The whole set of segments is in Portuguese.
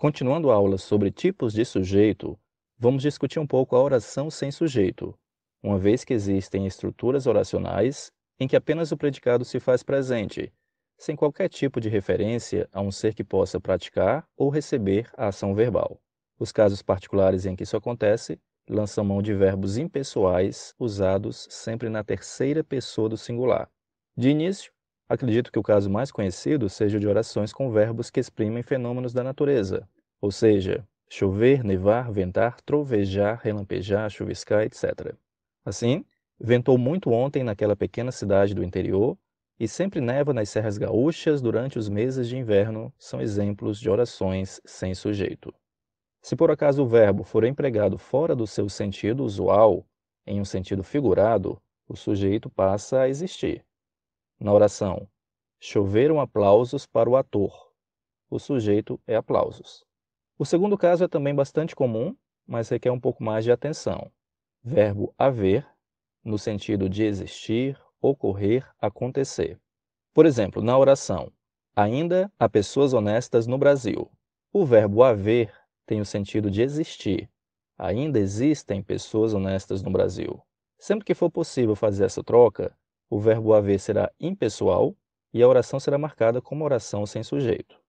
Continuando a aula sobre tipos de sujeito, vamos discutir um pouco a oração sem sujeito, uma vez que existem estruturas oracionais em que apenas o predicado se faz presente, sem qualquer tipo de referência a um ser que possa praticar ou receber a ação verbal. Os casos particulares em que isso acontece lançam mão de verbos impessoais usados sempre na terceira pessoa do singular. De início, acredito que o caso mais conhecido seja o de orações com verbos que exprimem fenômenos da natureza, ou seja, chover, nevar, ventar, trovejar, relampejar, chuviscar, etc. Assim, ventou muito ontem naquela pequena cidade do interior e sempre neva nas serras gaúchas durante os meses de inverno são exemplos de orações sem sujeito. Se por acaso o verbo for empregado fora do seu sentido usual, em um sentido figurado, o sujeito passa a existir. Na oração, choveram aplausos para o ator. O sujeito é aplausos. O segundo caso é também bastante comum, mas requer um pouco mais de atenção. Verbo haver, no sentido de existir, ocorrer, acontecer. Por exemplo, na oração, ainda há pessoas honestas no Brasil. O verbo haver tem o sentido de existir. Ainda existem pessoas honestas no Brasil. Sempre que for possível fazer essa troca, o verbo haver será impessoal e a oração será marcada como oração sem sujeito.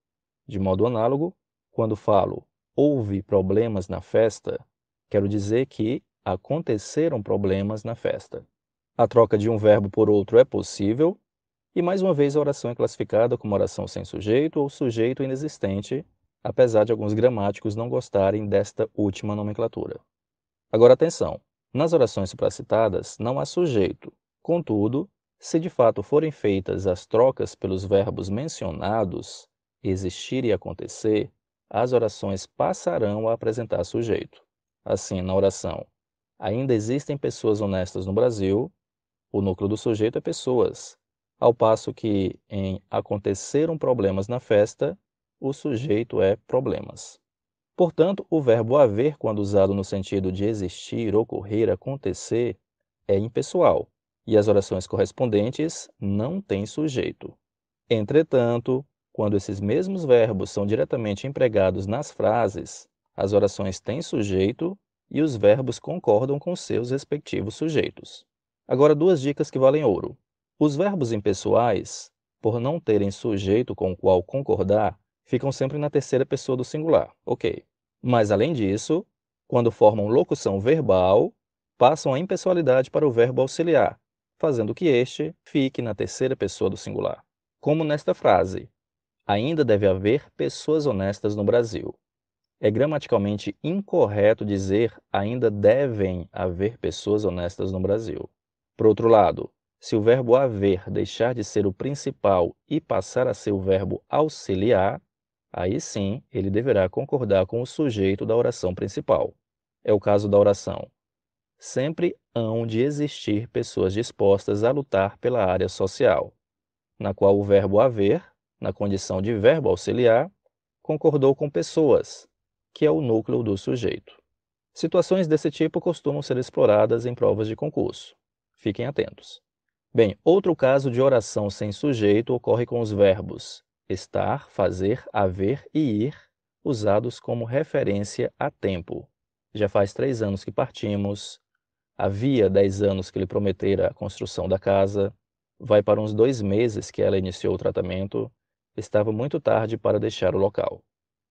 De modo análogo, quando falo houve problemas na festa, quero dizer que aconteceram problemas na festa. A troca de um verbo por outro é possível, e mais uma vez a oração é classificada como oração sem sujeito ou sujeito inexistente, apesar de alguns gramáticos não gostarem desta última nomenclatura. Agora atenção, nas orações supracitadas não há sujeito, contudo, se de fato forem feitas as trocas pelos verbos mencionados, existir e acontecer, as orações passarão a apresentar sujeito. Assim, na oração, ainda existem pessoas honestas no Brasil, o núcleo do sujeito é pessoas, ao passo que em aconteceram problemas na festa, o sujeito é problemas. Portanto, o verbo haver, quando usado no sentido de existir, ocorrer, acontecer, é impessoal, e as orações correspondentes não têm sujeito. Entretanto, quando esses mesmos verbos são diretamente empregados nas frases, as orações têm sujeito e os verbos concordam com seus respectivos sujeitos. Agora, duas dicas que valem ouro. Os verbos impessoais, por não terem sujeito com o qual concordar, ficam sempre na terceira pessoa do singular, ok. Mas, além disso, quando formam locução verbal, passam a impessoalidade para o verbo auxiliar, fazendo que este fique na terceira pessoa do singular. Como nesta frase, ainda deve haver pessoas honestas no Brasil. É gramaticalmente incorreto dizer ainda devem haver pessoas honestas no Brasil. Por outro lado, se o verbo haver deixar de ser o principal e passar a ser o verbo auxiliar, aí sim ele deverá concordar com o sujeito da oração principal. É o caso da oração. Sempre hão de existir pessoas dispostas a lutar pela área social, na qual o verbo haver, na condição de verbo auxiliar, concordou com pessoas, que é o núcleo do sujeito. Situações desse tipo costumam ser exploradas em provas de concurso. Fiquem atentos. Bem, outro caso de oração sem sujeito ocorre com os verbos estar, fazer, haver e ir, usados como referência a tempo. Já faz 3 anos que partimos, havia 10 anos que ele prometera a construção da casa, vai para uns 2 meses que ela iniciou o tratamento, estava muito tarde para deixar o local.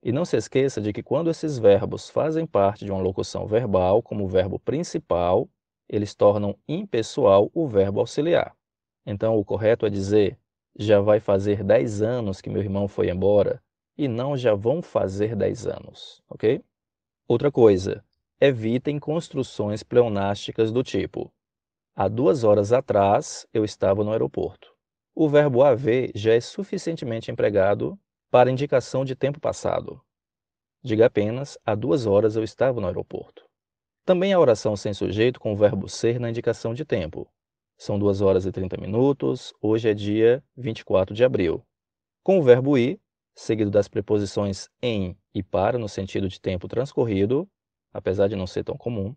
E não se esqueça de que quando esses verbos fazem parte de uma locução verbal como verbo principal, eles tornam impessoal o verbo auxiliar. Então, o correto é dizer, já vai fazer 10 anos que meu irmão foi embora, e não já vão fazer 10 anos, ok? Outra coisa, evitem construções pleonásticas do tipo, há 2 horas atrás eu estava no aeroporto. O verbo haver já é suficientemente empregado para indicação de tempo passado. Diga apenas, há 2 horas eu estava no aeroporto. Também a oração sem sujeito com o verbo ser na indicação de tempo. São 2 horas e 30 minutos, hoje é dia 24 de abril. Com o verbo ir, seguido das preposições em e para no sentido de tempo transcorrido, apesar de não ser tão comum,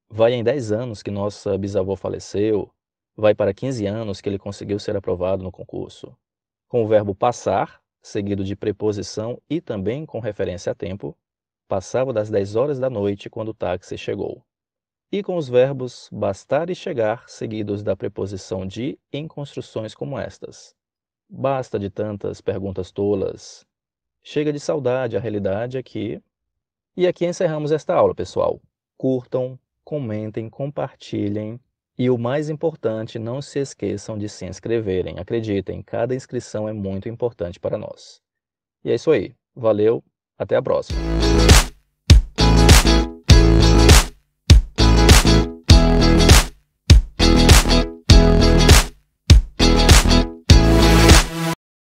vai em 10 anos que nossa bisavó faleceu, vai para 15 anos que ele conseguiu ser aprovado no concurso. Com o verbo passar, seguido de preposição e também com referência a tempo, passava das 10 horas da noite quando o táxi chegou. E com os verbos bastar e chegar, seguidos da preposição de em construções como estas. Basta de tantas perguntas tolas. Chega de saudade, a realidade é que... E aqui encerramos esta aula, pessoal. Curtam, comentem, compartilhem e o mais importante, não se esqueçam de se inscreverem. Acreditem, cada inscrição é muito importante para nós. E é isso aí. Valeu, até a próxima.